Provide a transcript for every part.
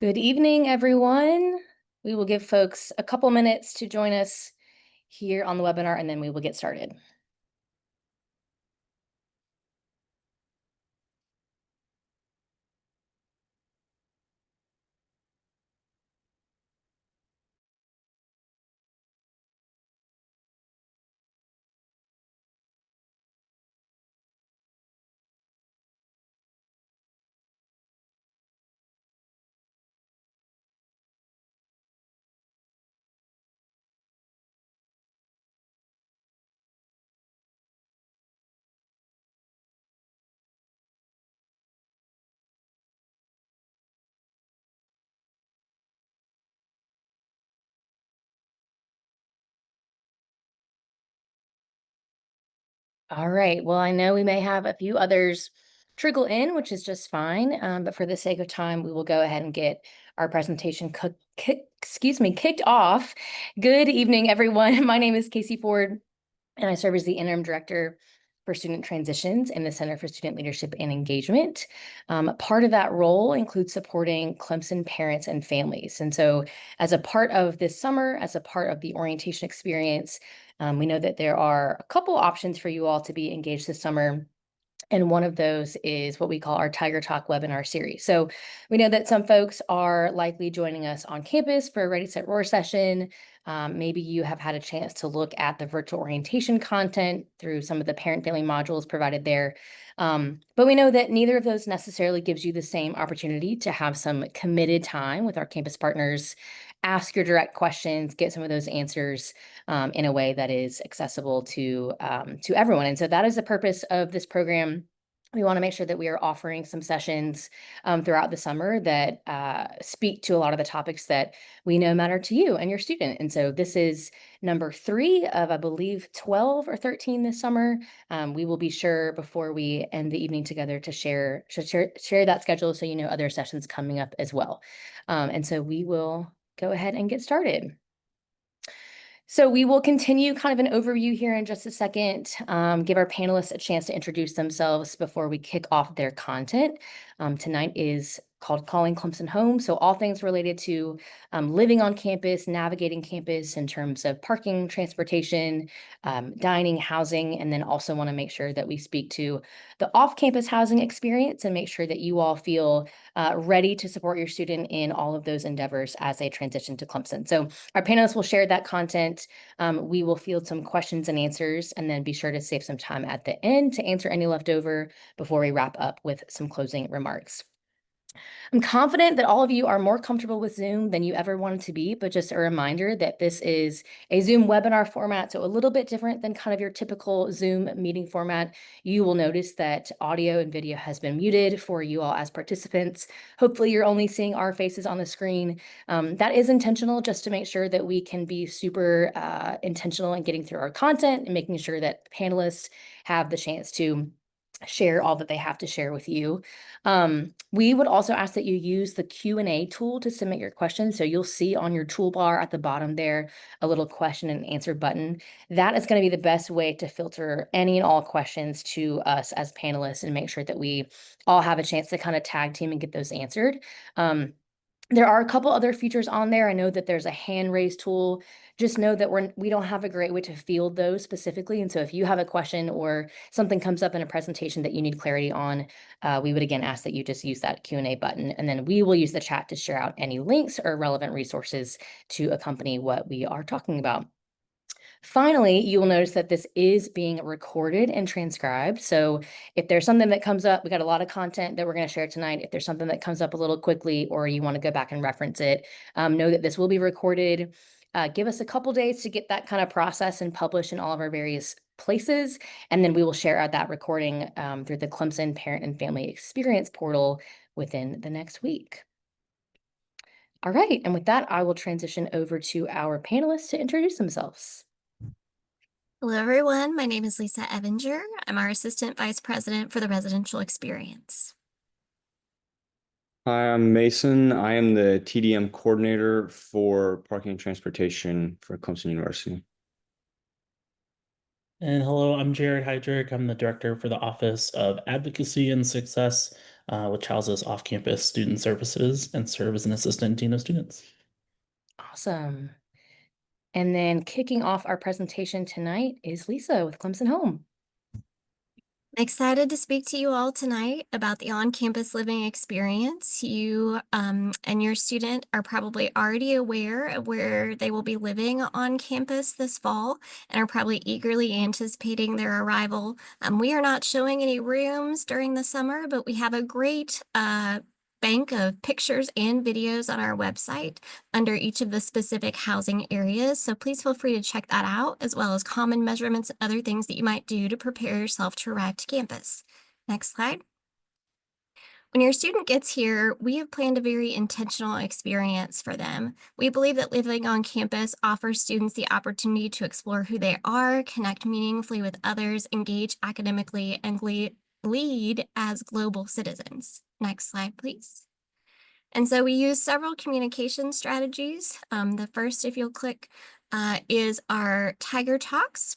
Good evening, everyone. We will give folks a couple minutes to join us here on the webinar, and then we will get started. All right. Well, I know we may have a few others trickle in, which is just fine. But for the sake of time, we will go ahead and get our presentation kicked off. Good evening, everyone. My name is Casey Ford, and I serve as the interim director for student transitions in the Center for Student Leadership and Engagement. Part of that role includes supporting Clemson parents and families. And so as a part of this summer, as a part of the orientation experience, we know that there are a couple options for you all to be engaged this summer. And one of those is what we call our Tiger Talk webinar series. So we know that some folks are likely joining us on campus for a Ready, Set, Roar session. Maybe you have had a chance to look at the virtual orientation content through some of the parent-family modules provided there. But we know that neither of those necessarily gives you the same opportunity to have some committed time with our campus partners, ask your direct questions, get some of those answers in a way that is accessible to everyone. And so that is the purpose of this program. We want to make sure that we are offering some sessions throughout the summer that speak to a lot of the topics that we know matter to you and your student. And so this is number 3 of, I believe, 12 or 13 this summer. We will be sure before we end the evening together to share that schedule so you know other sessions coming up as well. And so we will go ahead and get started. So we will continue kind of an overview here in just a second, give our panelists a chance to introduce themselves before we kick off their content. Tonight is called Calling Clemson Home. So all things related to living on campus, navigating campus in terms of parking, transportation, dining, housing, and then also want to make sure that we speak to the off-campus housing experience and make sure that you all feel ready to support your student in all of those endeavors as they transition to Clemson. So our panelists will share that content. We will field some questions and answers, and then be sure to save some time at the end to answer any leftover before we wrap up with some closing remarks. I'm confident that all of you are more comfortable with Zoom than you ever wanted to be, but just a reminder that this is a Zoom webinar format, so a little bit different than kind of your typical Zoom meeting format. You will notice that audio and video has been muted for you all as participants. Hopefully you're only seeing our faces on the screen. That is intentional just to make sure that we can be super intentional in getting through our content and making sure that panelists have the chance to share all that they have to share with you. We would also ask that you use the Q&A tool to submit your questions. So you'll see on your toolbar at the bottom there a little question and answer button. That is going to be the best way to filter any and all questions to us as panelists and make sure that we all have a chance to kind of tag team and get those answered. There are a couple other features on there. I know that there's a hand raise tool. Just know that we don't have a great way to field those specifically. And so if you have a question or something comes up in a presentation that you need clarity on, we would again ask that you just use that Q&A button. And then we will use the chat to share out any links or relevant resources to accompany what we are talking about. Finally, you will notice that this is being recorded and transcribed. So if there's something that comes up, we got a lot of content that we're going to share tonight. If there's something that comes up a little quickly or you want to go back and reference it, know that this will be recorded. Give us a couple days to get that kind of process and published in all of our various places. And then we will share out that recording through the Clemson Parent and Family Experience portal within the next week. All right. And with that, I will transition over to our panelists to introduce themselves. Hello, everyone. My name is Lisa Evinger. I'm our Assistant Vice President for the Residential Experience. Hi, I'm Mason. I am the TDM coordinator for parking and transportation for Clemson University. And hello, I'm Jared Heydrich. I'm the director for the Office of Advocacy and Success which houses off-campus student services and serve as an assistant dean of students. Awesome. And then kicking off our presentation tonight is Lisa with Clemson Home. Excited to speak to you all tonight about the on-campus living experience. You and your student are probably already aware of where they will be living on campus this fall and are probably eagerly anticipating their arrival. We are not showing any rooms during the summer, but we have a great bank of pictures and videos on our website under each of the specific housing areas. So please feel free to check that out, as well as common measurements and other things that you might do to prepare yourself to arrive to campus. Next slide. When your student gets here, we have planned a very intentional experience for them. We believe that living on campus offers students the opportunity to explore who they are, connect meaningfully with others, engage academically, and lead as global citizens. Next slide, please. And so we use several communication strategies. The first, if you'll click, is our Tiger Talks,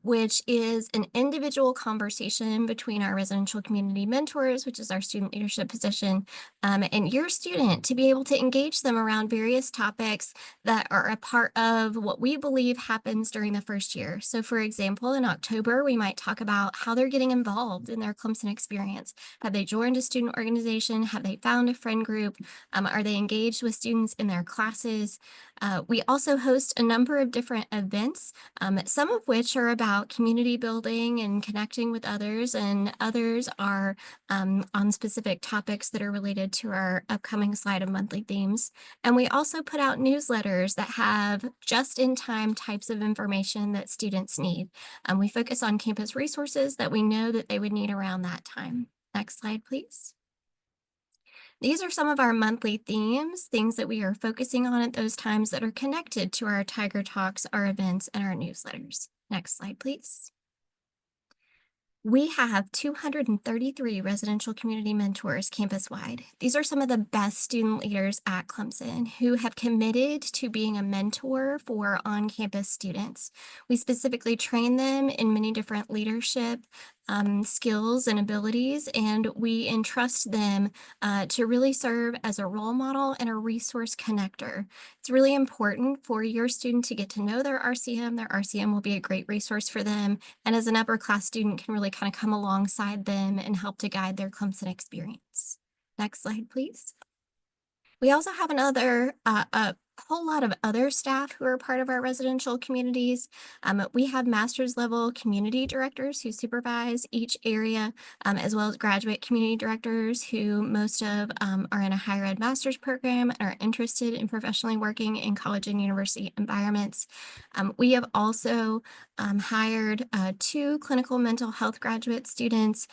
which is an individual conversation between our residential community mentors, which is our student leadership position, and your student, to be able to engage them around various topics that are a part of what we believe happens during the first year. So for example, in October, we might talk about how they're getting involved in their Clemson experience. Have they joined a student organization? Have they found a friend group? Are they engaged with students in their classes? We also host a number of different events, some of which are about community building and connecting with others, and others are on specific topics that are related to our upcoming slide of monthly themes. And we also put out newsletters that have just-in-time types of information that students need. We focus on campus resources that we know that they would need around that time. Next slide, please. These are some of our monthly themes, things that we are focusing on at those times that are connected to our Tiger Talks, our events, and our newsletters. Next slide, please. We have 233 residential community mentors campus-wide. These are some of the best student leaders at Clemson who have committed to being a mentor for on-campus students. We specifically train them in many different leadership skills and abilities, and we entrust them to really serve as a role model and a resource connector. It's really important for your student to get to know their RCM. Their RCM will be a great resource for them, and as an upper class student can really kind of come alongside them and help to guide their Clemson experience. Next slide, please. We also have a whole lot of other staff who are part of our residential communities. We have master's level community directors who supervise each area, as well as graduate community directors who most of are in a higher ed master's program and are interested in professionally working in college and university environments. We have also hired 2 clinical mental health graduate students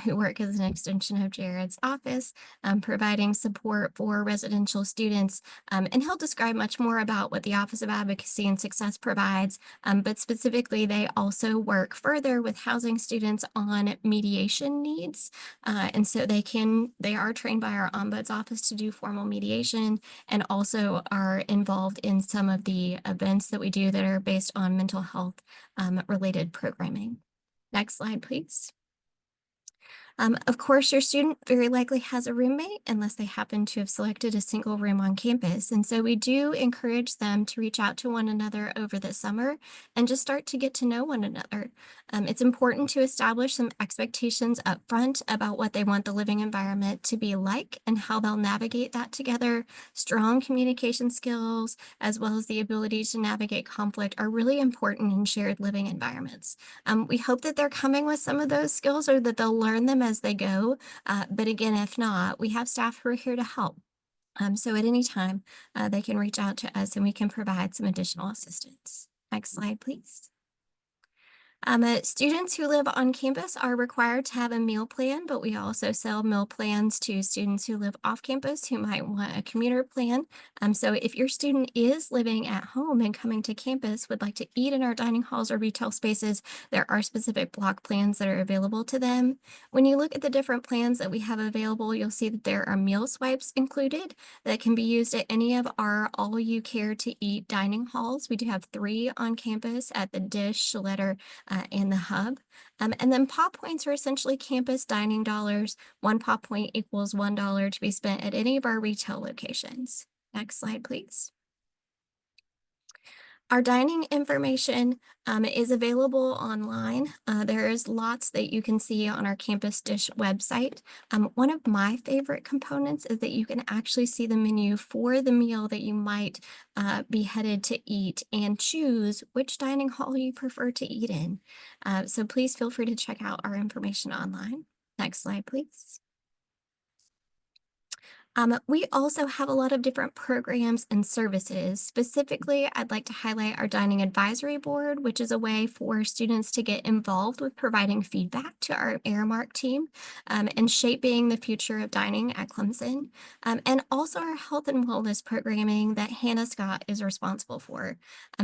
who work as an extension of Jared's office, providing support for residential students. And he'll describe much more about what the Office of Advocacy and Success provides, but specifically they also work further with housing students on mediation needs. And so they are trained by our Ombuds office to do formal mediation, and also are involved in some of the events that we do that are based on mental health related programming. Next slide, please. Of course, your student very likely has a roommate unless they happen to have selected a single room on campus. And so we do encourage them to reach out to one another over the summer and just start to get to know one another. It's important to establish some expectations up front about what they want the living environment to be like and how they'll navigate that together. Strong communication skills, as well as the ability to navigate conflict, are really important in shared living environments. We hope that they're coming with some of those skills, or that they'll learn them as they go. But again, if not, we have staff who are here to help. So at any time, they can reach out to us and we can provide some additional assistance. Next slide, please. Students who live on campus are required to have a meal plan, but we also sell meal plans to students who live off campus who might want a commuter plan. So if your student is living at home and coming to campus, would like to eat in our dining halls or retail spaces, there are specific block plans that are available to them. When you look at the different plans that we have available, you'll see that there are meal swipes included that can be used at any of our all you care to eat dining halls. We do have 3 on campus at the Dish, Letter, and the hub. And then PAW points are essentially campus dining dollars. 1 PAW point equals $1 to be spent at any of our retail locations. Next slide, please. Our dining information is available online. There is lots that you can see on our Campus Dish website. One of my favorite components is that you can actually see the menu for the meal that you might be headed to eat and choose which dining hall you prefer to eat in. So please feel free to check out our information online. Next slide, please. We also have a lot of different programs and services. Specifically, I'd like to highlight our Dining Advisory Board, which is a way for students to get involved with providing feedback to our Aramark team and shaping the future of dining at Clemson. And also our health and wellness programming that Hannah Scott is responsible for.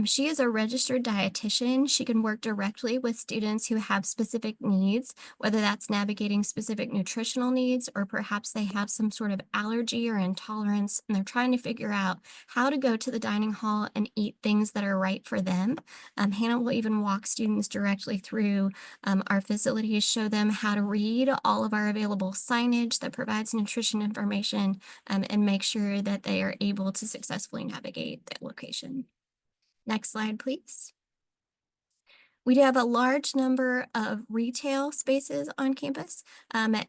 She is a registered dietitian. She can work directly with students who have specific needs, whether that's navigating specific nutritional needs or perhaps they have some sort of allergy or intolerance, and they're trying to figure out how to go to the dining hall and eat things that are right for them. Hannah will even walk students directly through our facilities, show them how to read all of our available signage that provides nutrition information, and make sure that they are able to successfully navigate that location. Next slide, please. We do have a large number of retail spaces on campus.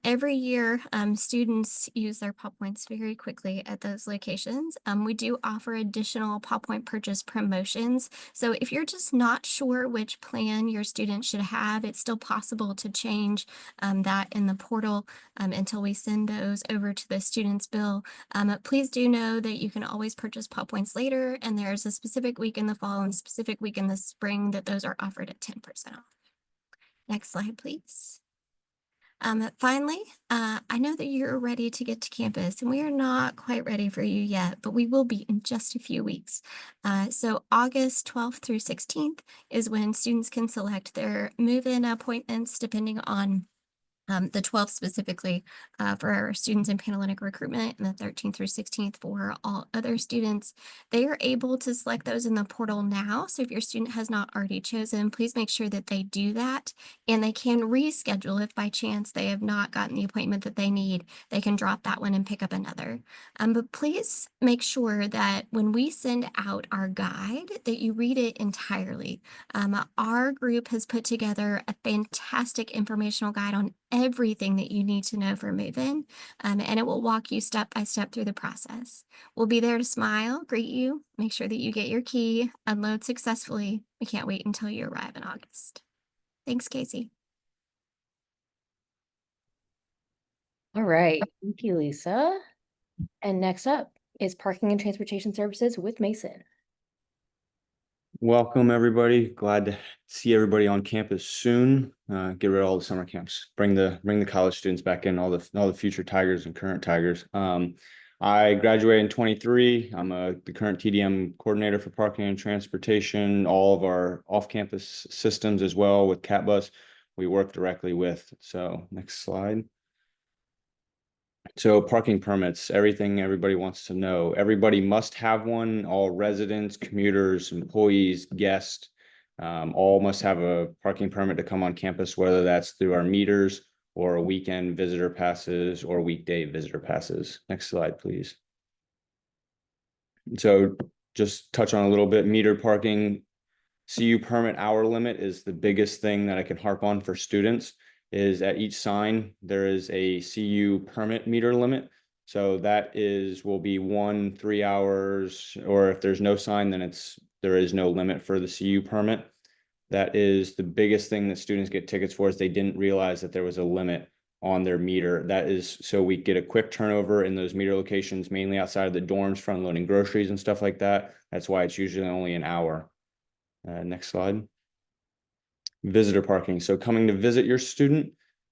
Every year, students use their PAW points very quickly at those locations. We do offer additional PAW point purchase promotions. So if you're just not sure which plan your student should have, it's still possible to change that in the portal until we send those over to the student's bill. Please do know that you can always purchase PAW points later, and there's a specific week in the fall and a specific week in the spring that those are offered at 10% off. Next slide, please. Finally, I know that you're ready to get to campus, and we are not quite ready for you yet, but we will be in just a few weeks. So August 12th through 16th is when students can select their move-in appointments depending on the 12th specifically for our students in Panelists recruitment, and the 13th through 16th for all other students. They are able to select those in the portal now. So if your student has not already chosen, please make sure that they do that, and they can reschedule if by chance they have not gotten the appointment that they need. They can drop that one and pick up another. But please make sure that when we send out our guide that you read it entirely. Our group has put together a fantastic informational guide on everything that you need to know for move-in, and it will walk you step by step through the process. We'll be there to smile, greet you, make sure that you get your key, unload successfully. We can't wait until you arrive in August. Thanks, Casey. All right. Thank you, Lisa. And next up is Parking and Transportation Services with Mason. Welcome, everybody. Glad to see everybody on campus soon. Get rid of all the summer camps. Bring the college students back in, all the future Tigers and current Tigers. I graduated in 23. I'm the current TDM coordinator for parking and transportation, all of our off-campus systems as well with CatBus we work directly with. So next slide. So parking permits, everything everybody wants to know. Everybody must have one. All residents, commuters, employees, guests, all must have a parking permit to come on campus, whether that's through our meters or weekend visitor passes or weekday visitor passes. Next slide, please. So just touch on a little bit, meter parking. CU permit hour limit is the biggest thing that I can harp on for students. Is at each sign there is a CU permit meter limit. So that will be 3 hours, or if there's no sign, then there is no limit for the CU permit. That is the biggest thing that students get tickets for, is they didn't realize that there was a limit on their meter. That is so we get a quick turnover in those meter locations, mainly outside of the dorms for unloading groceries and stuff like that. That's why it's usually only an hour. Next slide. Visitor parking. So coming to visit your student,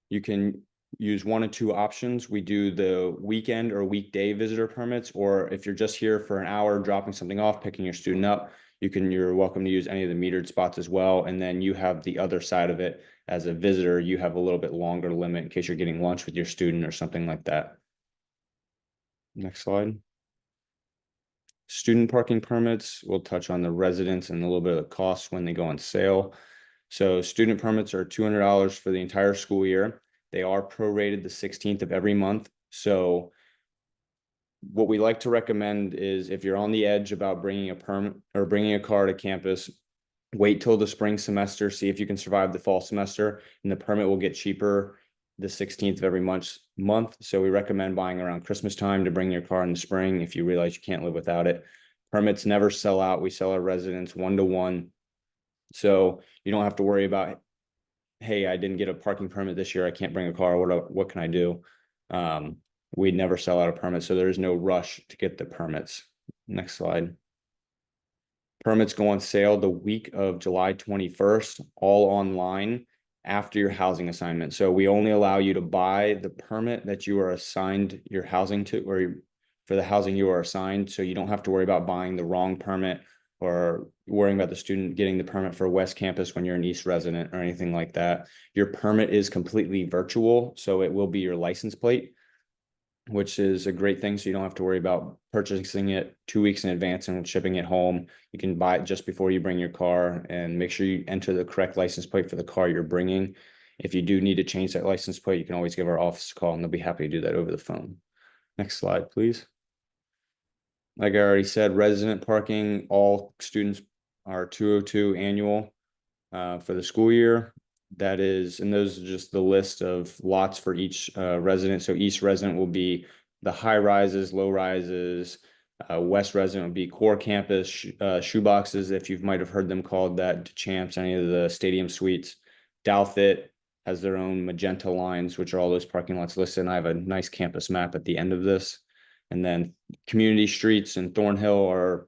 you can use one of two options. We do the weekend or weekday visitor permits, or if you're just here for an hour, dropping something off, picking your student up, you're welcome to use any of the metered spots as well. And then you have the other side of it. As a visitor, you have a little bit longer limit in case you're getting lunch with your student or something like that. Next slide. Student parking permits. We'll touch on the residents and a little bit of the costs when they go on sale. So student permits are $200 for the entire school year. They are prorated the 16th of every month. So what we like to recommend is if you're on the edge about bringing a permit or bringing a car to campus, wait till the spring semester, see if you can survive the fall semester, and the permit will get cheaper the 16th of every month. So we recommend buying around Christmas time to bring your car in the spring if you realize you can't live without it. Permits never sell out. We sell our residents 1-to-1. So you don't have to worry about, hey, I didn't get a parking permit this year. I can't bring a car. What can I do? We never sell out a permit, so there's no rush to get the permits. Next slide. Permits go on sale the week of July 21st, all online after your housing assignment. So we only allow you to buy the permit that you are assigned your housing to, or for the housing you are assigned. So you don't have to worry about buying the wrong permit or worrying about the student getting the permit for West Campus when you're an East resident or anything like that. Your permit is completely virtual, so it will be your license plate, which is a great thing. So you don't have to worry about purchasing it 2 weeks in advance and shipping it home. You can buy it just before you bring your car, and make sure you enter the correct license plate for the car you're bringing. If you do need to change that license plate, you can always give our office a call and they'll be happy to do that over the phone. Next slide, please. Like I already said, resident parking, all students are 202 annual for the school year. That is, and those are just the list of lots for each resident. So each resident will be the high rises, low rises. West resident would be core campus, shoe boxes, if you might have heard them called that, Champs, any of the stadium suites. Douthit has their own magenta lines, which are all those parking lots listed. And I have a nice campus map at the end of this. And then community streets and Thornhill are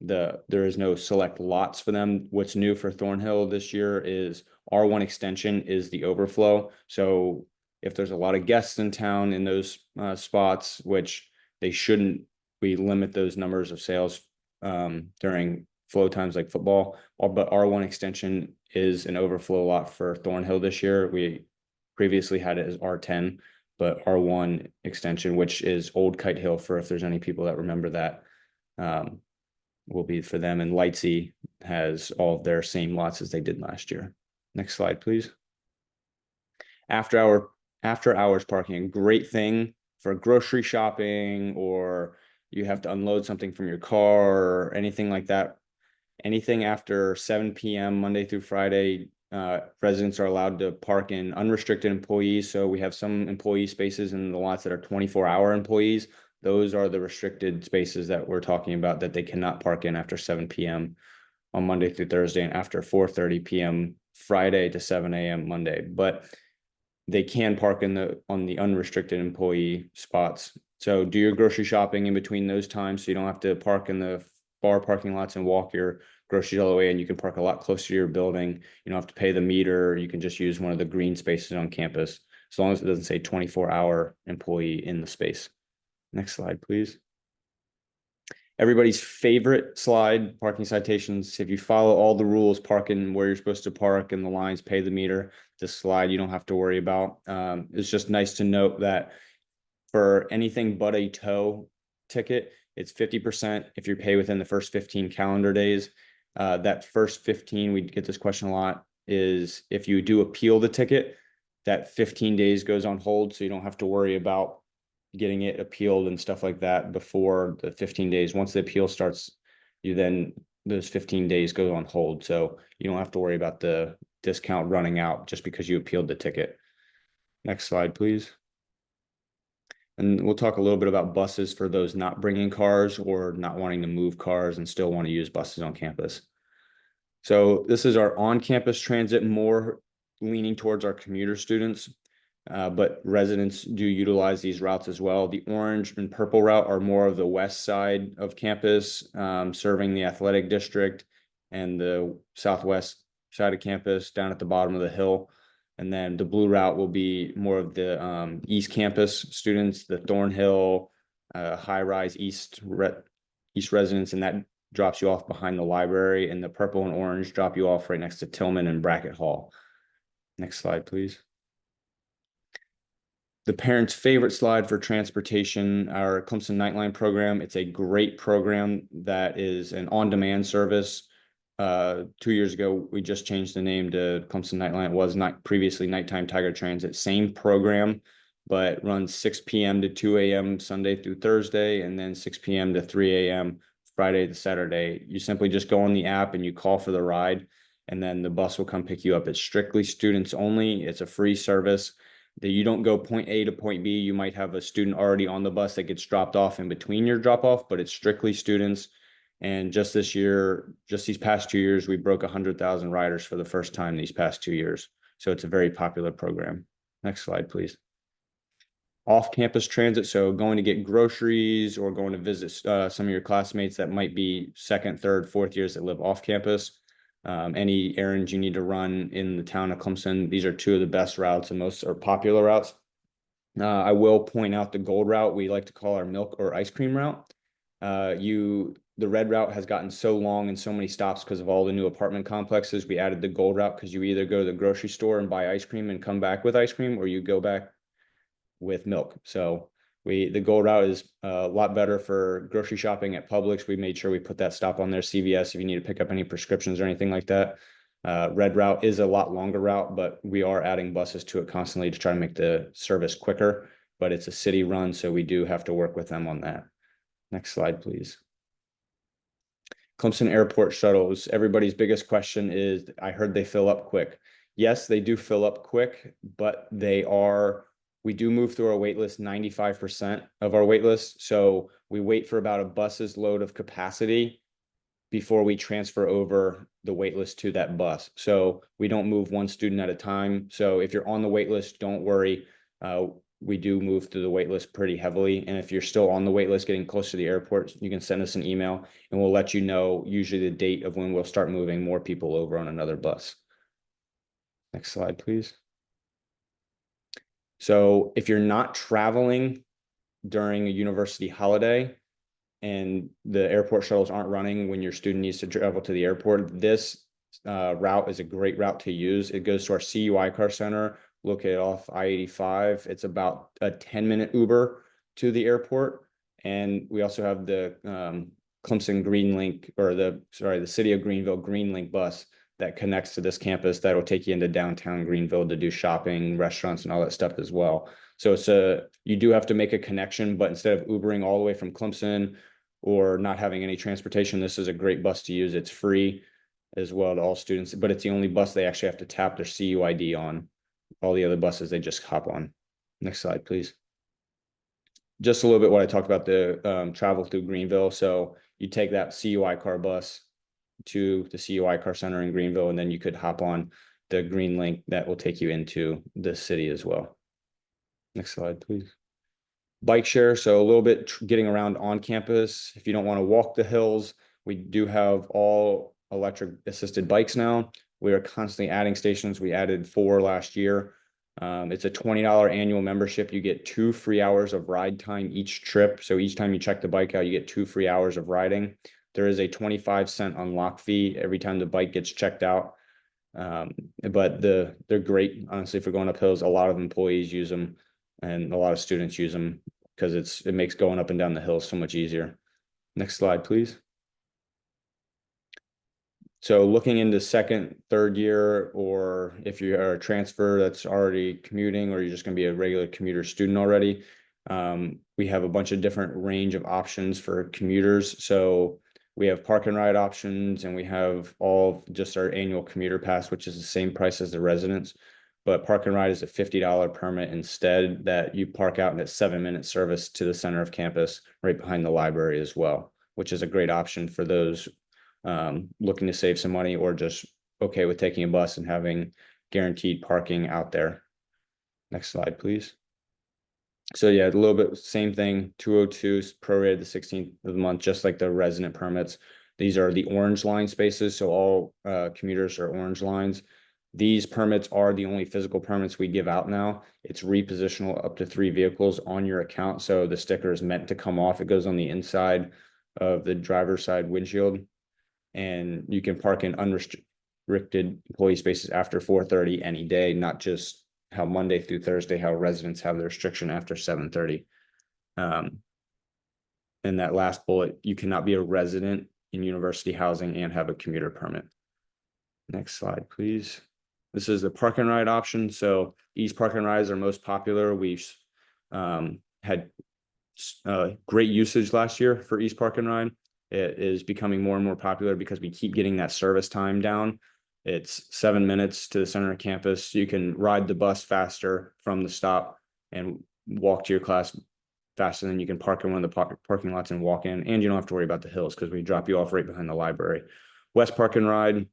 there is no select lots for them. What's new for Thornhill this year is R1 extension is the overflow. So if there's a lot of guests in town in those spots, which they shouldn't, we limit those numbers of sales during flow times like football. But R1 extension is an overflow lot for Thornhill this year. We previously had it as R10, but R1 extension, which is Old Kite Hill, for if there's any people that remember that, will be for them. And Lightsey has all of their same lots as they did last year. Next slide, please. After hours parking, a great thing for grocery shopping, or you have to unload something from your car or anything like that. Anything after 7 p.m. Monday through Friday, residents are allowed to park in unrestricted employees. So we have some employee spaces in the lots that are 24-hour employees. Those are the restricted spaces that we're talking about that they cannot park in after 7 p.m. on Monday through Thursday, and after 4:30 p.m. Friday to 7 a.m. Monday. But they can park on the unrestricted employee spots. So do your grocery shopping in between those times, so you don't have to park in the bar parking lots and walk your groceries all the way, and you can park a lot closer to your building. You don't have to pay the meter. You can just use one of the green spaces on campus, as long as it doesn't say 24-hour employee in the space. Next slide, please. Everybody's favorite slide, parking citations. If you follow all the rules, parking where you're supposed to park and the lines, pay the meter, this slide you don't have to worry about. It's just nice to note that for anything but a tow ticket, it's 50% if you pay within the first 15 calendar days. That first 15, we get this question a lot, is if you do appeal the ticket, that 15 days goes on hold, so you don't have to worry about getting it appealed and stuff like that before the 15 days. Once the appeal starts, those 15 days go on hold. So you don't have to worry about the discount running out just because you appealed the ticket. Next slide, please. And we'll talk a little bit about buses for those not bringing cars or not wanting to move cars and still want to use buses on campus. So this is our on-campus transit, more leaning towards our commuter students. But residents do utilize these routes as well. The orange and purple route are more of the west side of campus, serving the athletic district, and the southwest side of campus down at the bottom of the hill. And then the blue route will be more of the East Campus students, the Thornhill, high-rise East residents, and that drops you off behind the library. And the purple and orange drop you off right next to Tillman and Brackett Hall. Next slide, please. The parents' favorite slide for transportation, our Clemson Nightline program. It's a great program that is an on-demand service. 2 years ago, we just changed the name to Clemson Nightline. It was not previously Nighttime Tiger Transit. Same program, but runs 6 p.m. to 2 a.m. Sunday through Thursday, and then 6 p.m. to 3 a.m. Friday to Saturday. You simply just go on the app and you call for the ride, and then the bus will come pick you up. It's strictly students only. It's a free service. That you don't go point A to point B. You might have a student already on the bus that gets dropped off in between your drop off, but it's strictly students. And just this year, just these past 2 years, we broke 100,000 riders for the first time these past 2 years. So it's a very popular program. Next slide, please. Off-campus transit, so going to get groceries or going to visit some of your classmates that might be second, third, fourth years that live off campus. Any errands you need to run in the town of Clemson, these are two of the best routes and most are popular routes. I will point out the gold route we like to call our milk or ice cream route. The red route has gotten so long and so many stops because of all the new apartment complexes. We added the gold route because you either go to the grocery store and buy ice cream and come back with ice cream, or you go back with milk. So the gold route is a lot better for grocery shopping at Publix. We made sure we put that stop on there. CVS, if you need to pick up any prescriptions or anything like that. Red route is a lot longer route, but we are adding buses to it constantly to try to make the service quicker, but it's a city run, so we do have to work with them on that. Next slide, please. Clemson Airport shuttles. Everybody's biggest question is, I heard they fill up quick. Yes, they do fill up quick, but we do move through our wait list 95% of our wait list. So we wait for about a bus's load of capacity before we transfer over the wait list to that bus. So we don't move one student at a time. So if you're on the wait list, don't worry. We do move through the wait list pretty heavily. And if you're still on the wait list getting close to the airport, you can send us an email and we'll let you know usually the date of when we'll start moving more people over on another bus. Next slide, please. So if you're not traveling during a university holiday and the airport shuttles aren't running when your student needs to travel to the airport, this route is a great route to use. It goes to our CUI car center located off I-85. It's about a 10-minute Uber to the airport. And we also have the Clemson Greenlink, or the City of Greenville Greenlink bus that connects to this campus that will take you into downtown Greenville to do shopping, restaurants, and all that stuff as well. So you do have to make a connection, but instead of Ubering all the way from Clemson or not having any transportation, this is a great bus to use. It's free as well to all students, but it's the only bus they actually have to tap their CUID on. All the other buses, they just hop on. Next slide, please. Just a little bit what I talked about, the travel through Greenville. So you take that CUI car bus to the CUI car center in Greenville, and then you could hop on the Green Link that will take you into the city as well. Next slide, please. Bike share, so a little bit getting around on campus. If you don't want to walk the hills, we do have all electric assisted bikes now. We are constantly adding stations. We added 4 last year. It's a $20 annual membership. You get 2 free hours of ride time each trip. So each time you check the bike out, you get 2 free hours of riding. There is a 25-cent unlock fee every time the bike gets checked out. But they're great, honestly, for going up hills. A lot of employees use them and a lot of students use them because it makes going up and down the hill so much easier. Next slide, please. So looking into second, third year, or if you are a transfer that's already commuting, or you're just going to be a regular commuter student already, we have a bunch of different range of options for commuters. So we have park and ride options, and we have all just our annual commuter pass, which is the same price as the residents. But park and ride is a $50 permit instead that you park out in a 7-minute service to the center of campus right behind the library as well, which is a great option for those looking to save some money or just okay with taking a bus and having guaranteed parking out there. Next slide, please. So yeah, a little bit same thing, 202 prorated the 16th of the month, just like the resident permits. These are the orange line spaces, so all commuters are orange lines. These permits are the only physical permits we give out now. It's repositional up to 3 vehicles on your account, so the sticker is meant to come off. It goes on the inside of the driver's side windshield, and you can park in unrestricted employee spaces after 4:30 any day, not just how Monday through Thursday, how residents have the restriction after 7:30. And that last bullet, you cannot be a resident in university housing and have a commuter permit. Next slide, please. This is the park and ride option. So East Park and Rides are most popular. We've had great usage last year for East Park and Ride. It is becoming more and more popular because we keep getting that service time down. It's 7 minutes to the center of campus. You can ride the bus faster from the stop and walk to your class faster than you can park in one of the parking lots and walk in. And you don't have to worry about the hills because we drop you off right behind the library. West Park and Ride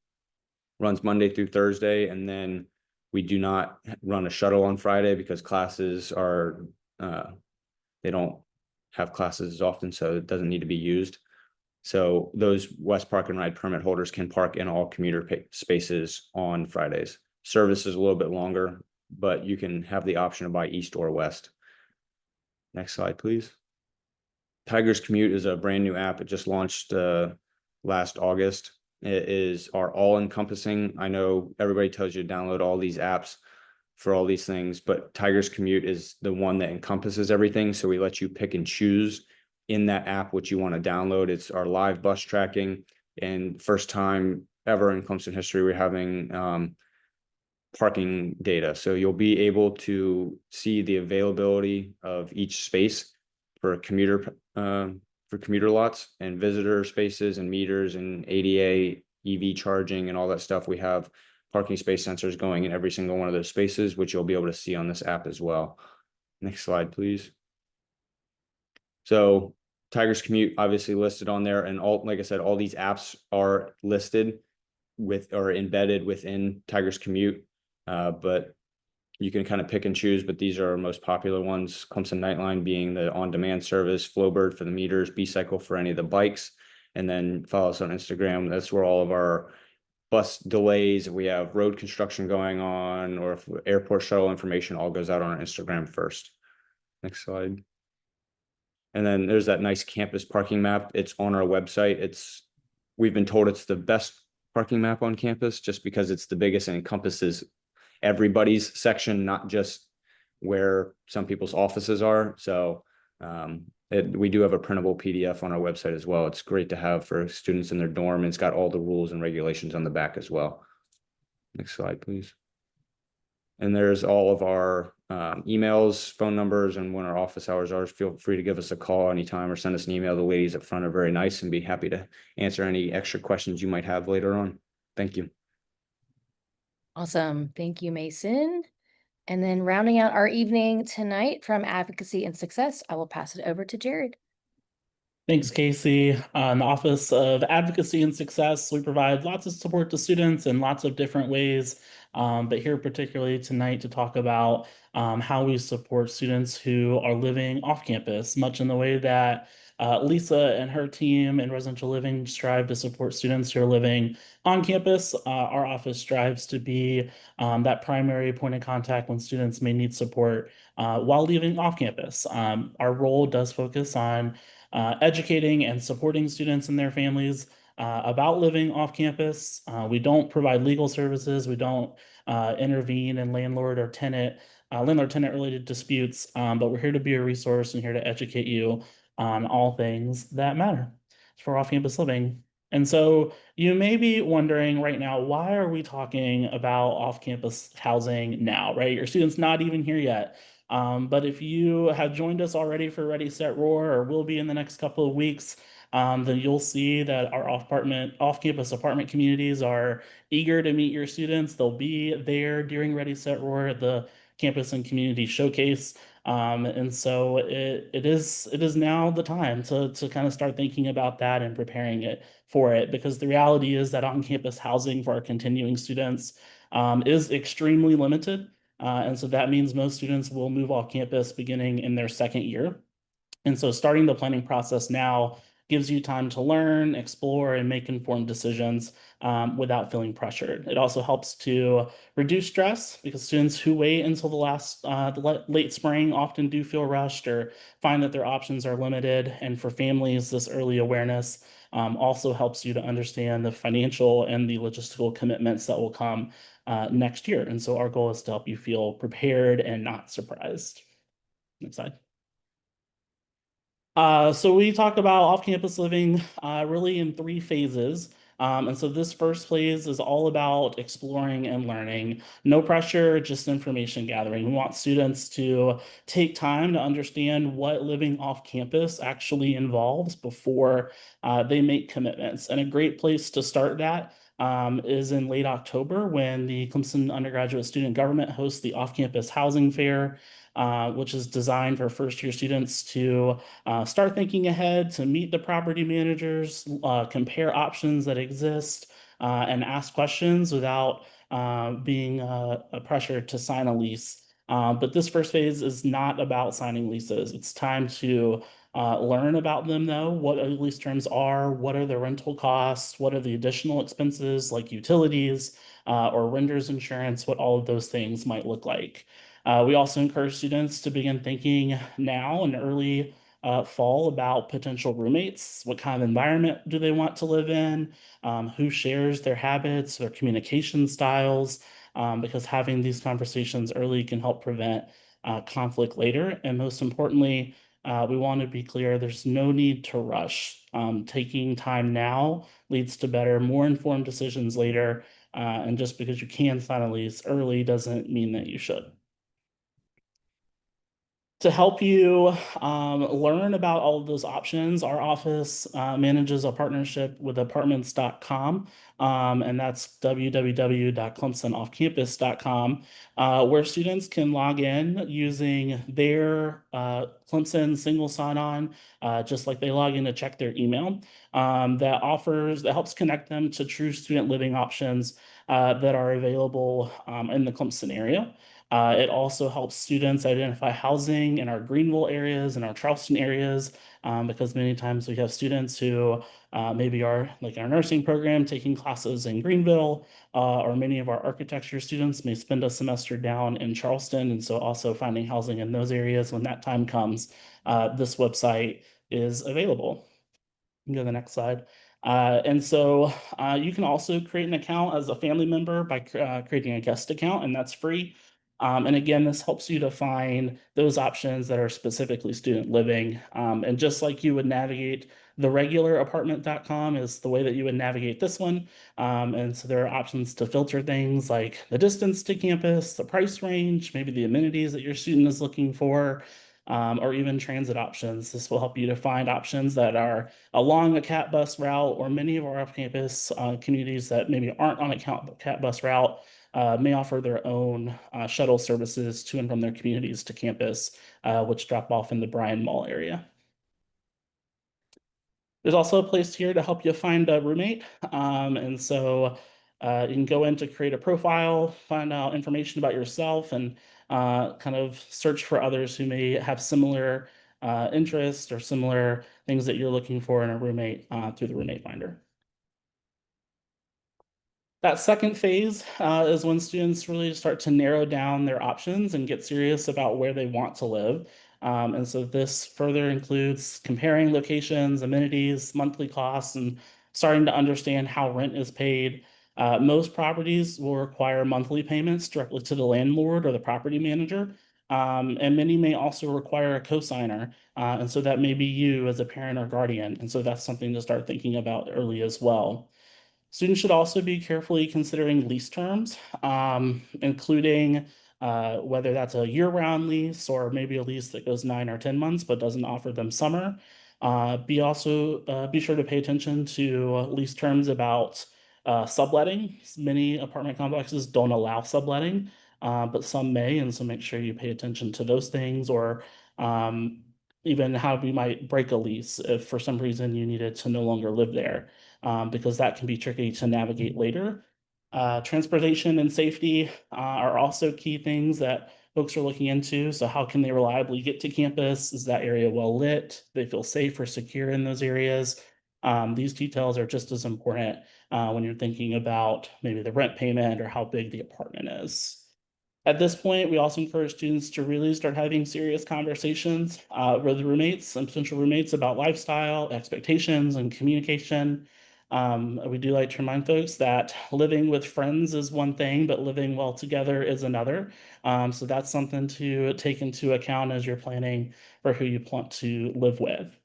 runs Monday through Thursday, and then we do not run a shuttle on Friday because classes are they don't have classes as often, so it doesn't need to be used. So those West Park and Ride permit holders can park in all commuter spaces on Fridays. Service is a little bit longer, but you can have the option to buy East or West. Next slide, please. Tigers Commute is a brand new app. It just launched last August. It is our all-encompassing. I know everybody tells you to download all these apps for all these things, but Tigers Commute is the one that encompasses everything. So we let you pick and choose in that app what you want to download. It's our live bus tracking, and first time ever in Clemson history, we're having parking data. So you'll be able to see the availability of each space for commuter lots and visitor spaces and meters and ADA, EV charging and all that stuff. We have parking space sensors going in every single one of those spaces, which you'll be able to see on this app as well. Next slide, please. So Tigers Commute obviously listed on there, and all, like I said, all these apps are listed with or embedded within Tigers Commute, but you can kind of pick and choose, but these are our most popular ones. Clemson Nightline being the on-demand service, Flowbird for the meters, B-Cycle for any of the bikes, and then follow us on Instagram. That's where all of our bus delays, if we have road construction going on, or if airport shuttle information all goes out on our Instagram first. Next slide. And then there's that nice campus parking map. It's on our website. We've been told it's the best parking map on campus just because it's the biggest and encompasses everybody's section, not just where some people's offices are. So we do have a printable PDF on our website as well. It's great to have for students in their dorm, and it's got all the rules and regulations on the back as well. Next slide, please. And there's all of our emails, phone numbers, and when our office hours are. Feel free to give us a call anytime or send us an email. The ladies up front are very nice and be happy to answer any extra questions you might have later on. Thank you. Awesome. Thank you, Mason. And then rounding out our evening tonight from Advocacy and Success, I will pass it over to Jared. Thanks, Casey. In the Office of Advocacy and Success, we provide lots of support to students in lots of different ways, but here particularly tonight to talk about how we support students who are living off campus, much in the way that Lisa and her team in residential living strive to support students who are living on campus. Our office strives to be that primary point of contact when students may need support while living off campus. Our role does focus on educating and supporting students and their families about living off campus. We don't provide legal services. We don't intervene in landlord or tenant related disputes, but we're here to be a resource and here to educate you on all things that matter for off-campus living. And so you may be wondering right now, why are we talking about off-campus housing now, right? Your student's not even here yet. But if you have joined us already for Ready, Set, Roar, or will be in the next couple of weeks, then you'll see that our off-campus apartment communities are eager to meet your students. They'll be there during Ready, Set, Roar at the campus and community showcase. And so it is now the time to kind of start thinking about that and preparing it for it, because the reality is that on-campus housing for our continuing students is extremely limited. And so that means most students will move off campus beginning in their second year. And so starting the planning process now gives you time to learn, explore, and make informed decisions without feeling pressured. It also helps to reduce stress because students who wait until the late spring often do feel rushed or find that their options are limited. And for families, this early awareness also helps you to understand the financial and the logistical commitments that will come next year. And so our goal is to help you feel prepared and not surprised. Next slide. So we talk about off-campus living really in three phases. And so this first phase is all about exploring and learning. No pressure, just information gathering. We want students to take time to understand what living off campus actually involves before they make commitments. And a great place to start that is in late October when the Clemson Undergraduate Student Government hosts the off-campus housing fair, which is designed for first-year students to start thinking ahead, to meet the property managers, compare options that exist, and ask questions without being a pressure to sign a lease. But this first phase is not about signing leases. It's time to learn about them, though. What lease terms are, what are the rental costs, what are the additional expenses like utilities or renters insurance, what all of those things might look like. We also encourage students to begin thinking now in early fall about potential roommates. What kind of environment do they want to live in? Who shares their habits, their communication styles? Because having these conversations early can help prevent conflict later. And most importantly, we want to be clear there's no need to rush. Taking time now leads to better, more informed decisions later. And just because you can sign a lease early doesn't mean that you should. To help you learn about all of those options, our office manages a partnership with apartments.com, and that's www.clemsonoffcampus.com, where students can log in using their Clemson single sign-on, just like they log in to check their email, that helps connect them to true student living options that are available in the Clemson area. It also helps students identify housing in our Greenville areas and our Charleston areas, because many times we have students who maybe are like our nursing program taking classes in Greenville, or many of our architecture students may spend a semester down in Charleston. And so also finding housing in those areas when that time comes, this website is available. You can go to the next slide. And so you can also create an account as a family member by creating a guest account, and that's free. And again, this helps you to find those options that are specifically student living. And just like you would navigate the regular apartment.com is the way that you would navigate this one. And so there are options to filter things like the distance to campus, the price range, maybe the amenities that your student is looking for, or even transit options. This will help you to find options that are along a CAT bus route, or many of our off-campus communities that maybe aren't on a CAT bus route may offer their own shuttle services to and from their communities to campus, which drop off in the Bryan Mall area. There's also a place here to help you find a roommate. And so you can go in to create a profile, find out information about yourself, and kind of search for others who may have similar interests or similar things that you're looking for in a roommate through the roommate finder. That second phase is when students really start to narrow down their options and get serious about where they want to live. And so this further includes comparing locations, amenities, monthly costs, and starting to understand how rent is paid. Most properties will require monthly payments directly to the landlord or the property manager. And many may also require a cosigner. And so that may be you as a parent or guardian. And so that's something to start thinking about early as well. Students should also be carefully considering lease terms, including whether that's a year-round lease or maybe a lease that goes 9 or 10 months but doesn't offer them summer. Be sure to pay attention to lease terms about subletting. Many apartment complexes don't allow subletting, but some may, and so make sure you pay attention to those things, or even how we might break a lease if for some reason you needed to no longer live there, because that can be tricky to navigate later. Transportation and safety are also key things that folks are looking into. So how can they reliably get to campus? Is that area well lit? Do they feel safe or secure in those areas? These details are just as important when you're thinking about maybe the rent payment or how big the apartment is. At this point, we also encourage students to really start having serious conversations with roommates and potential roommates about lifestyle, expectations, and communication. We do like to remind folks that living with friends is one thing, but living well together is another. So that's something to take into account as you're planning for who you want to live with.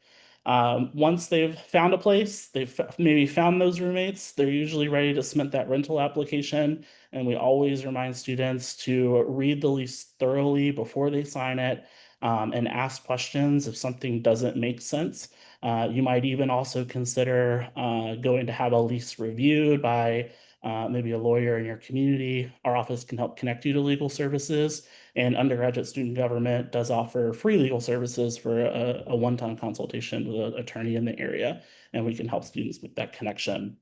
Once they've found a place, they've maybe found those roommates, they're usually ready to submit that rental application. And we always remind students to read the lease thoroughly before they sign it, and ask questions if something doesn't make sense. You might even also consider going to have a lease reviewed by maybe a lawyer in your community. Our office can help connect you to legal services, and undergraduate student government does offer free legal services for a one-time consultation with an attorney in the area, and we can help students make that connection.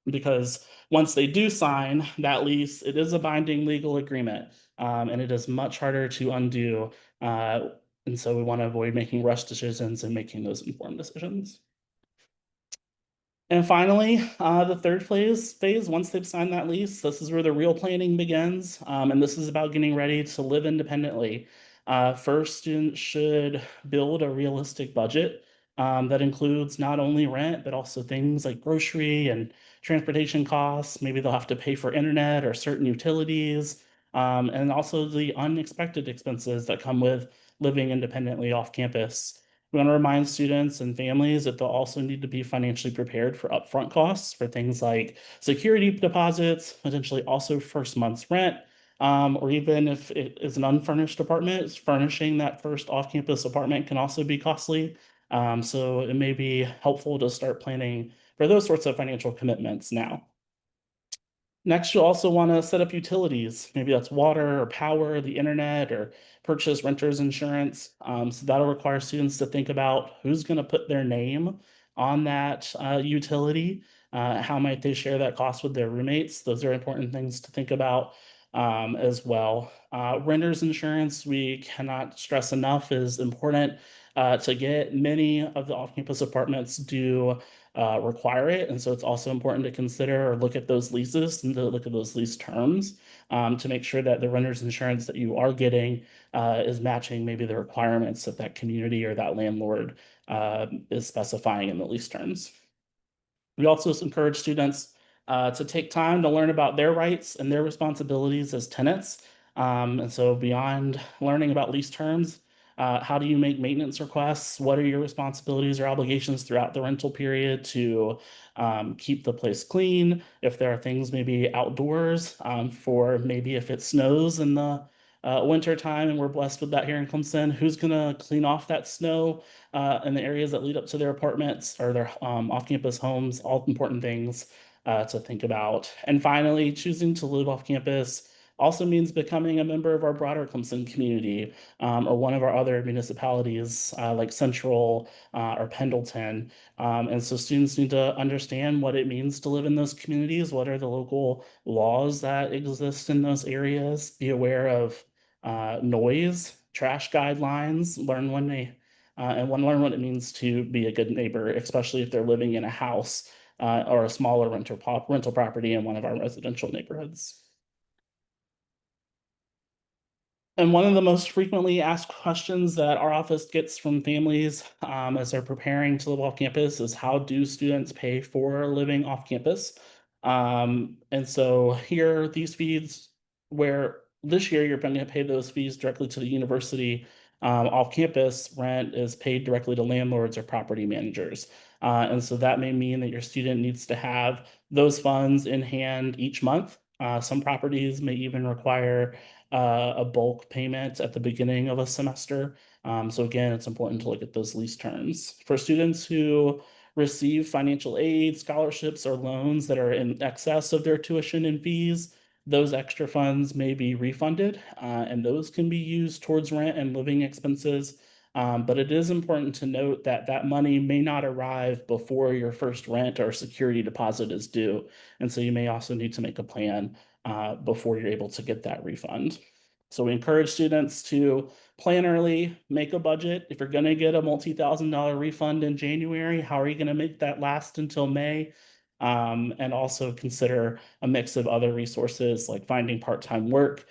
Because once they do sign that lease, it is a binding legal agreement, and it is much harder to undo. And so we want to avoid making rush decisions and making those informed decisions. And finally, the third phase, once they've signed that lease, this is where the real planning begins. And this is about getting ready to live independently. First, students should build a realistic budget that includes not only rent, but also things like grocery and transportation costs. Maybe they'll have to pay for internet or certain utilities, and also the unexpected expenses that come with living independently off campus. We want to remind students and families that they'll also need to be financially prepared for upfront costs for things like security deposits, potentially also first month's rent, or even if it is an unfurnished apartment, furnishing that first off-campus apartment can also be costly. So it may be helpful to start planning for those sorts of financial commitments now. Next, you'll also want to set up utilities. Maybe that's water or power, the internet, or purchase renter's insurance. So that'll require students to think about who's going to put their name on that utility. How might they share that cost with their roommates? Those are important things to think about as well. Renter's insurance, we cannot stress enough, is important to get. Many of the off-campus apartments do require it. And so it's also important to consider or look at those leases and to look at those lease terms to make sure that the renter's insurance that you are getting is matching maybe the requirements that that community or that landlord is specifying in the lease terms. We also encourage students to take time to learn about their rights and their responsibilities as tenants. And so beyond learning about lease terms, how do you make maintenance requests? What are your responsibilities or obligations throughout the rental period to keep the place clean? If there are things maybe outdoors for maybe if it snows in the winter time, and we're blessed with that here in Clemson, who's going to clean off that snow in the areas that lead up to their apartments or their off-campus homes? All important things to think about. And finally, choosing to live off campus also means becoming a member of our broader Clemson community, or one of our other municipalities like Central or Pendleton. And so students need to understand what it means to live in those communities. What are the local laws that exist in those areas? Be aware of noise, trash guidelines, learn when they learn what it means to be a good neighbor, especially if they're living in a house or a smaller rental property in one of our residential neighborhoods. And one of the most frequently asked questions that our office gets from families as they're preparing to live off campus is, how do students pay for living off campus? And so here, these fees, where this year you're going to pay those fees directly to the university, off campus rent is paid directly to landlords or property managers. And so that may mean that your student needs to have those funds in hand each month. Some properties may even require a bulk payment at the beginning of a semester. So again, it's important to look at those lease terms. For students who receive financial aid, scholarships, or loans that are in excess of their tuition and fees, those extra funds may be refunded, and those can be used towards rent and living expenses. But it is important to note that that money may not arrive before your first rent or security deposit is due. And so you may also need to make a plan before you're able to get that refund. So we encourage students to plan early, make a budget. If you're going to get a multi-$1,000 refund in January, how are you going to make that last until May? And also consider a mix of other resources like finding part-time work,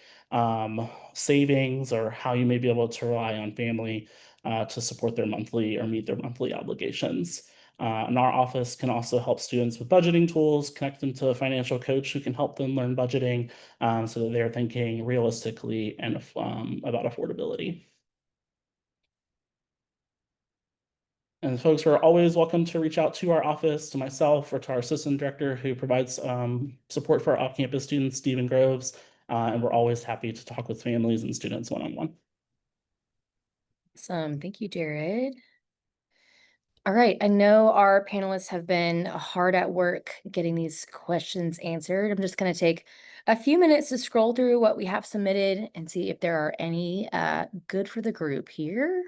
savings, or how you may be able to rely on family to support their monthly or meet their monthly obligations. And our office can also help students with budgeting tools, connect them to a financial coach who can help them learn budgeting so that they're thinking realistically and about affordability. And folks are always welcome to reach out to our office, to myself, or to our assistant director who provides support for our off-campus students, Stephen Groves, and we're always happy to talk with families and students one-on-one. Awesome. Thank you, Jared. All right. I know our panelists have been hard at work getting these questions answered. I'm just going to take a few minutes to scroll through what we have submitted and see if there are any good for the group here.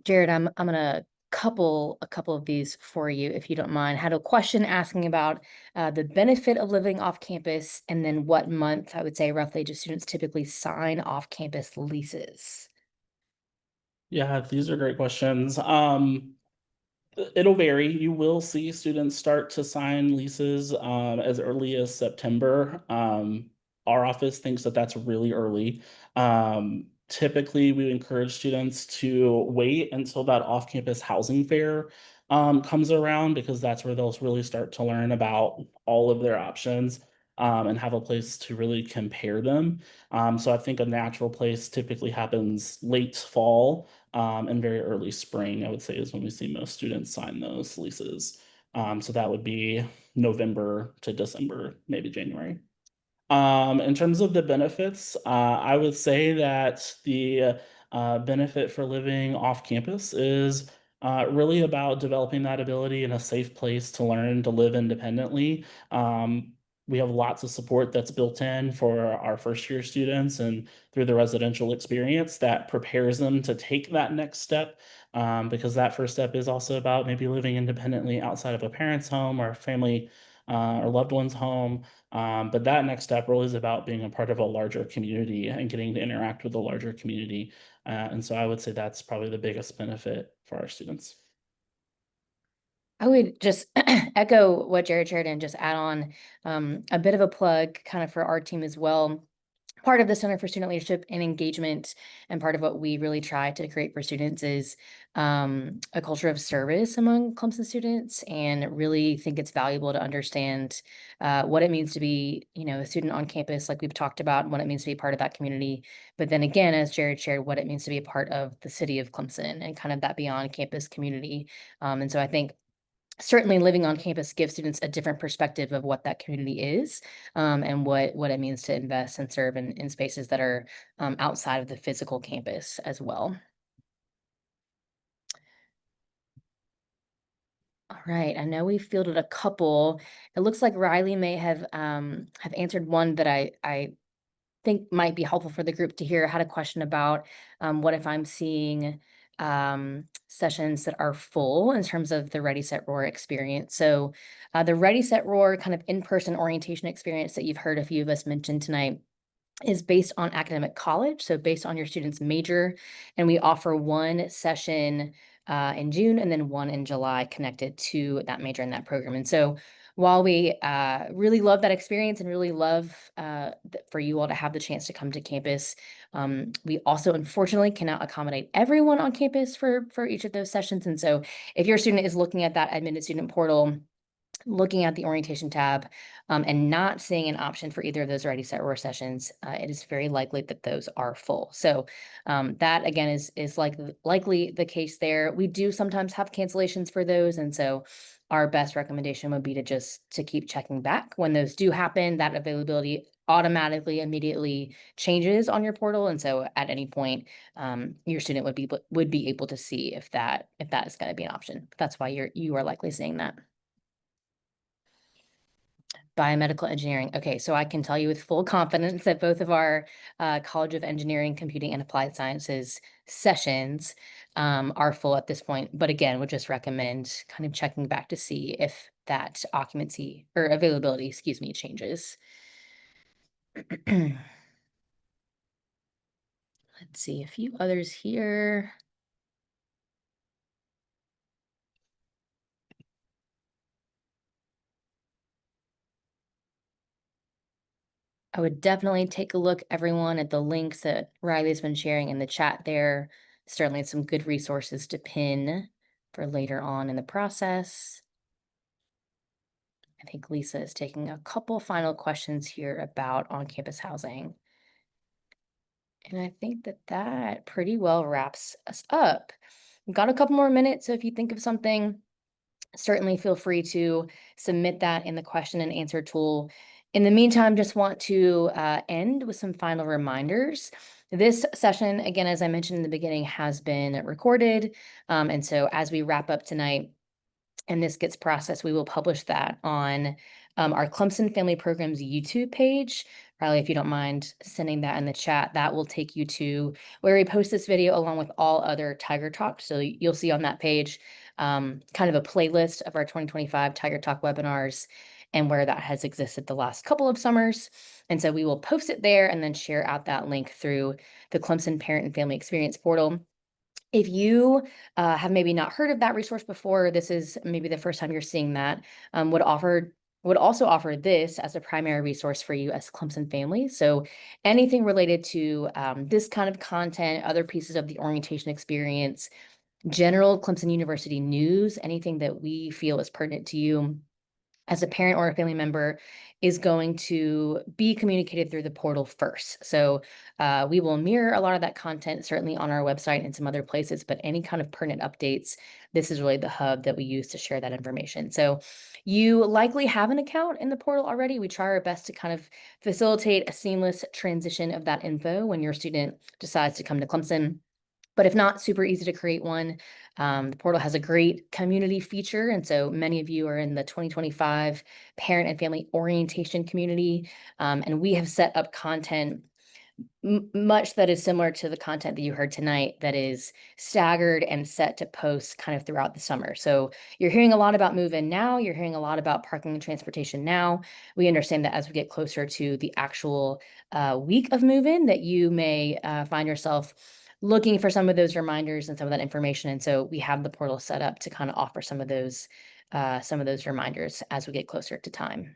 Jared, I'm gonna a couple of these for you if you don't mind. Had a question asking about the benefit of living off campus, and then what month I would say roughly do students typically sign off campus leases. Yeah, these are great questions. It'll vary. You will see students start to sign leases as early as September. Our office thinks that that's really early. Typically, we encourage students to wait until that off-campus housing fair comes around, because that's where they'll really start to learn about all of their options and have a place to really compare them. So I think a natural place typically happens late fall and very early spring, I would say, is when we see most students sign those leases. So that would be November to December, maybe January. In terms of the benefits, I would say that the benefit for living off campus is really about developing that ability in a safe place to learn to live independently. We have lots of support that's built in for our first year students and through the residential experience that prepares them to take that next step. Because that first step is also about maybe living independently outside of a parent's home or a family or loved one's home. But that next step really is about being a part of a larger community and getting to interact with a larger community. And so I would say that's probably the biggest benefit for our students. I would just echo what Jared shared and just add on a bit of a plug kind of for our team as well. Part of the Center for Student Leadership and Engagement, and part of what we really try to create for students is a culture of service among Clemson students, and really think it's valuable to understand what it means to be, a student on campus, like we've talked about, and what it means to be part of that community. But then again, as Jared shared, what it means to be a part of the city of Clemson and kind of that beyond campus community. And so I think certainly living on campus gives students a different perspective of what that community is, and what it means to invest and serve in spaces that are outside of the physical campus as well. All right, I know we fielded a couple. It looks like Riley may have answered one that I think might be helpful for the group to hear. I had a question about what if I'm seeing sessions that are full in terms of the Ready, Set, Roar experience. So the Ready, Set, Roar kind of in-person orientation experience that you've heard a few of us mention tonight is based on academic college, so based on your student's major. And we offer one session in June and then one in July connected to that major in that program. And so while we really love that experience and really love for you all to have the chance to come to campus, we also unfortunately cannot accommodate everyone on campus for each of those sessions. And so if your student is looking at that admitted student portal, looking at the orientation tab, and not seeing an option for either of those Ready, Set, Roar sessions, it is very likely that those are full. So that again is likely the case there. We do sometimes have cancellations for those, and so our best recommendation would be to keep checking back when those do happen. That availability automatically immediately changes on your portal, and so at any point your student would be able to see if that is going to be an option. That's why you are likely seeing that. Biomedical engineering. Okay, so I can tell you with full confidence that both of our College of Engineering, Computing, and Applied Sciences sessions are full at this point. But again, would just recommend kind of checking back to see if that occupancy or availability, excuse me, changes. Let's see a few others here. I would definitely take a look, everyone, at the links that Riley's been sharing in the chat there. Certainly some good resources to pin for later on in the process. I think Lisa is taking a couple final questions here about on-campus housing. And I think that that pretty well wraps us up. We've got a couple more minutes, so if you think of something, certainly feel free to submit that in the question and answer tool. In the meantime, just want to end with some final reminders. This session, again, as I mentioned in the beginning, has been recorded. And so as we wrap up tonight, and this gets processed, we will publish that on our Clemson Family Programs YouTube page. Riley, if you don't mind sending that in the chat, that will take you to where we post this video along with all other Tiger Talks. So you'll see on that page kind of a playlist of our 2025 Tiger Talk webinars and where that has existed the last couple of summers. And so we will post it there and then share out that link through the Clemson Parent and Family Experience portal. If you have maybe not heard of that resource before, this is maybe the first time you're seeing that, would also offer this as a primary resource for you as Clemson family. So anything related to this kind of content, other pieces of the orientation experience, general Clemson University news, anything that we feel is pertinent to you as a parent or a family member is going to be communicated through the portal first. So we will mirror a lot of that content, certainly on our website and some other places, but any kind of pertinent updates, this is really the hub that we use to share that information. So you likely have an account in the portal already. We try our best to kind of facilitate a seamless transition of that info when your student decides to come to Clemson. But if not, super easy to create one. The portal has a great community feature. And so many of you are in the 2025 parent and family orientation community. And we have set up content much that is similar to the content that you heard tonight that is staggered and set to post kind of throughout the summer. So you're hearing a lot about move-in now, you're hearing a lot about parking and transportation now. We understand that as we get closer to the actual week of move-in that you may find yourself looking for some of those reminders and some of that information. And so we have the portal set up to kind of offer some of those reminders as we get closer to time.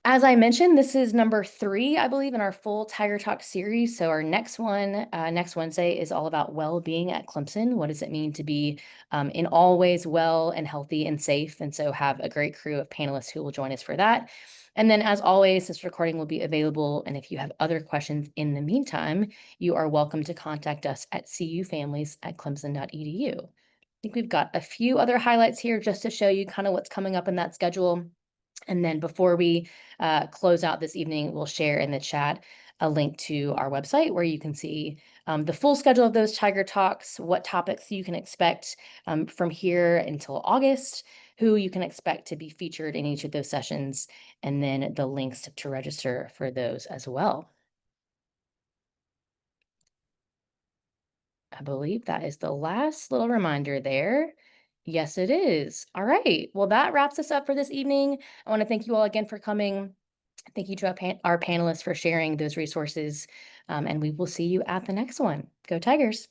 As I mentioned, this is number 3, I believe, in our full Tiger Talk series. So our next one, next Wednesday, is all about well-being at Clemson. What does it mean to be in all ways well and healthy and safe? And so have a great crew of panelists who will join us for that. And then, as always, this recording will be available. And if you have other questions in the meantime, you are welcome to contact us at cufamilies@clemson.edu. I think we've got a few other highlights here just to show you kind of what's coming up in that schedule. And then before we close out this evening, we'll share in the chat a link to our website where you can see the full schedule of those Tiger Talks, what topics you can expect from here until August, who you can expect to be featured in each of those sessions, and then the links to register for those as well. I believe that is the last little reminder there. Yes, it is. All right. Well, that wraps us up for this evening. I want to thank you all again for coming. Thank you to our panelists for sharing those resources. And we will see you at the next one. Go Tigers.